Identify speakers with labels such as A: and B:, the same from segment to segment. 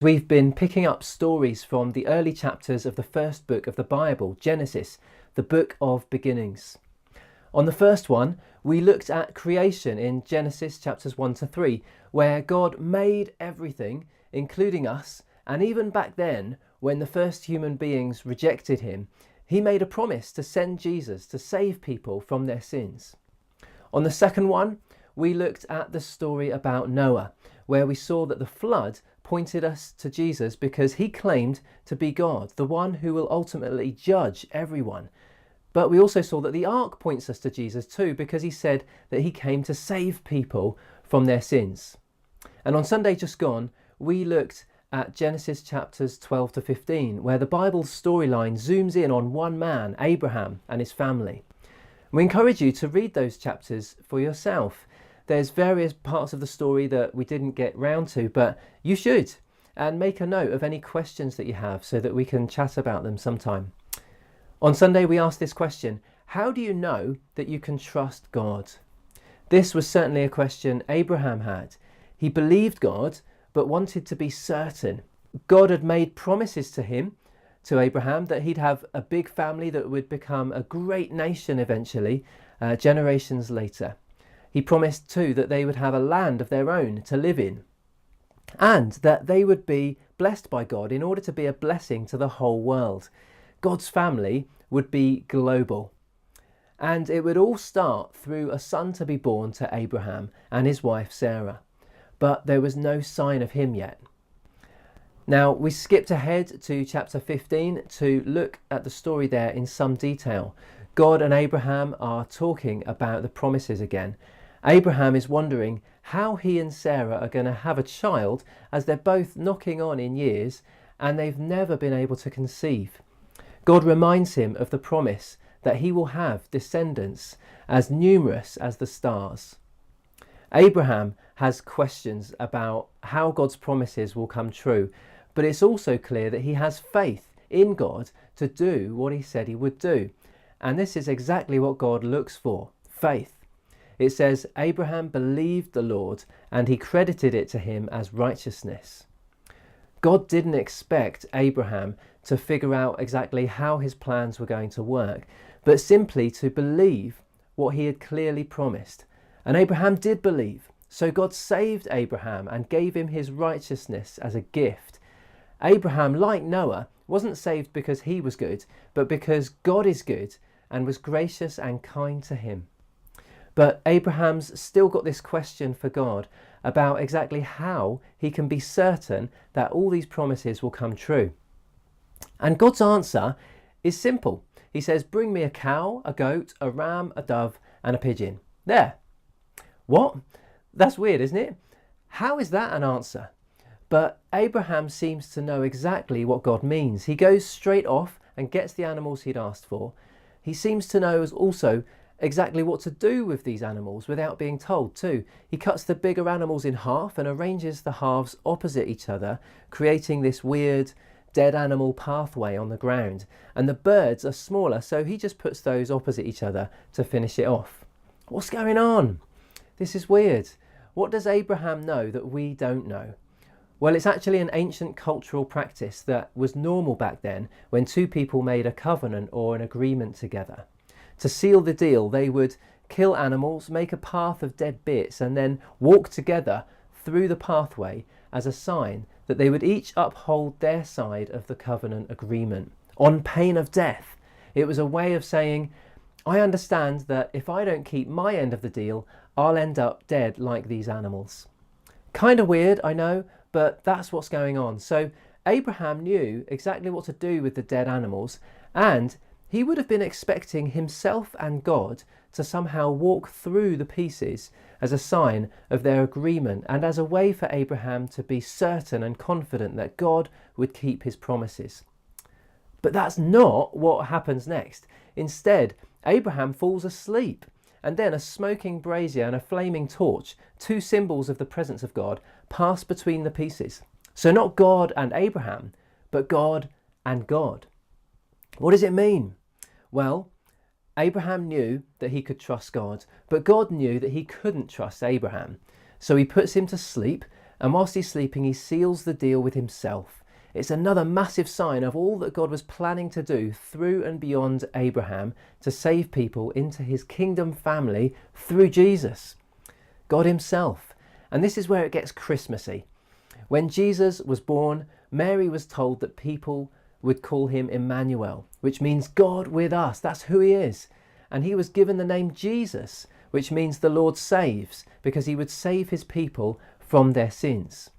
A: We've been picking up stories from the early chapters of the first book of the Bible, Genesis, the book of beginnings. On the first one, we looked at creation in Genesis chapters 1 to 3, where God made everything, including us, and even back then, when the first human beings rejected him, he made a promise to send Jesus to save people from their sins. On the second one, we looked at the story about Noah, where we saw that the flood pointed us to Jesus because he claimed to be God, the one who will ultimately judge everyone. But we also saw that the ark points us to Jesus too, because he said that he came to save people from their sins. And on Sunday just gone, we looked at Genesis chapters 12 to 15, where the Bible's storyline zooms in on one man, Abraham, and his family. We encourage you to read those chapters for yourself. There's various parts of the story that we didn't get round to, but you should, and make a note of any questions that you have so that we can chat about them sometime. On Sunday we asked this question: how do you know that you can trust God? This was certainly a question Abraham had. He believed God, but wanted to be certain. God had made promises to him, to Abraham, that he'd have a big family that would become a great nation eventually, generations later. He promised too that they would have a land of their own to live in, and that they would be blessed by God in order to be a blessing to the whole world. God's family would be global, and it would all start through a son to be born to Abraham and his wife Sarah. But there was no sign of him yet. Now, we skipped ahead to chapter 15 to look at the story there in some detail. God and Abraham are talking about the promises again. Abraham is wondering how he and Sarah are going to have a child, as they're both knocking on in years and they've never been able to conceive. God reminds him of the promise that he will have descendants as numerous as the stars. Abraham has questions about how God's promises will come true, but it's also clear that he has faith in God to do what he said he would do. And this is exactly what God looks for: faith. It says, Abraham believed the Lord and he credited it to him as righteousness. God didn't expect Abraham to figure out exactly how his plans were going to work, but simply to believe what he had clearly promised. And Abraham did believe. So God saved Abraham and gave him his righteousness as a gift. Abraham, like Noah, wasn't saved because he was good, but because God is good and was gracious and kind to him. But Abraham's still got this question for God about exactly how he can be certain that all these promises will come true. And God's answer is simple. He says, bring me a cow, a goat, a ram, a dove, and a pigeon. There. What? That's weird, isn't it? How is that an answer? But Abraham seems to know exactly what God means. He goes straight off and gets the animals he'd asked for. He seems to know also exactly what to do with these animals without being told too. He cuts the bigger animals in half and arranges the halves opposite each other, creating this weird dead animal pathway on the ground. And the birds are smaller, so he just puts those opposite each other to finish it off. What's going on? This is weird. What does Abraham know that we don't know? Well, it's actually an ancient cultural practice that was normal back then when two people made a covenant or an agreement together. To seal the deal, they would kill animals, make a path of dead bits, and then walk together through the pathway as a sign that they would each uphold their side of the covenant agreement, on pain of death. It was a way of saying, I understand that if I don't keep my end of the deal, I'll end up dead like these animals. Kind of weird, I know, but that's what's going on. So Abraham knew exactly what to do with the dead animals, and he would have been expecting himself and God to somehow walk through the pieces as a sign of their agreement and as a way for Abraham to be certain and confident that God would keep his promises. But that's not what happens next. Instead, Abraham falls asleep, and then a smoking brazier and a flaming torch, two symbols of the presence of God, pass between the pieces. So not God and Abraham, but God and God. What does it mean? Well, Abraham knew that he could trust God, but God knew that he couldn't trust Abraham. So he puts him to sleep, And whilst he's sleeping, he seals the deal with himself. It's another massive sign of all that God was planning to do through and beyond Abraham to save people into his kingdom family through Jesus, God himself. And this is where it gets Christmassy. When Jesus was born, Mary was told that people would call him Emmanuel, which means God with us. That's who he is. And he was given the name Jesus, which means the Lord saves, because he would save his people from their sins.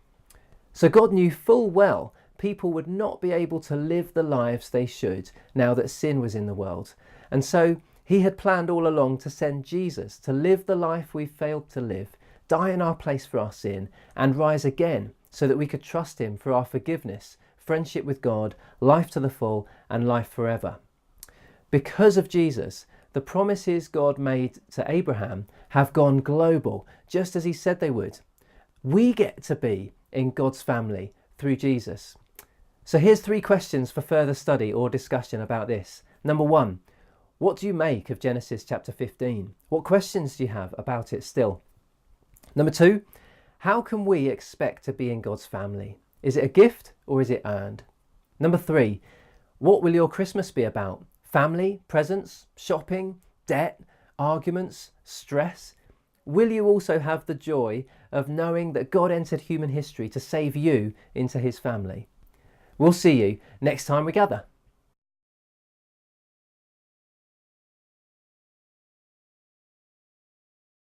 A: So God knew full well people would not be able to live the lives they should now that sin was in the world. And so he had planned all along to send Jesus to live the life we failed to live, die in our place for our sin, and rise again so that we could trust him for our forgiveness, friendship with God, life to the full, and life forever. Because of Jesus, the promises God made to Abraham have gone global, just as he said they would. We get to be in God's family through Jesus. So here's 3 questions for further study or discussion about this. Number 1, what do you make of Genesis chapter 15? What questions do you have about it still? Number 2, how can we expect to be in God's family? Is it a gift or is it earned? Number 3, what will your Christmas be about? Family, presents, shopping, debt, arguments, stress? Will you also have the joy of knowing that God entered human history to save you into his family? We'll see you next time we gather.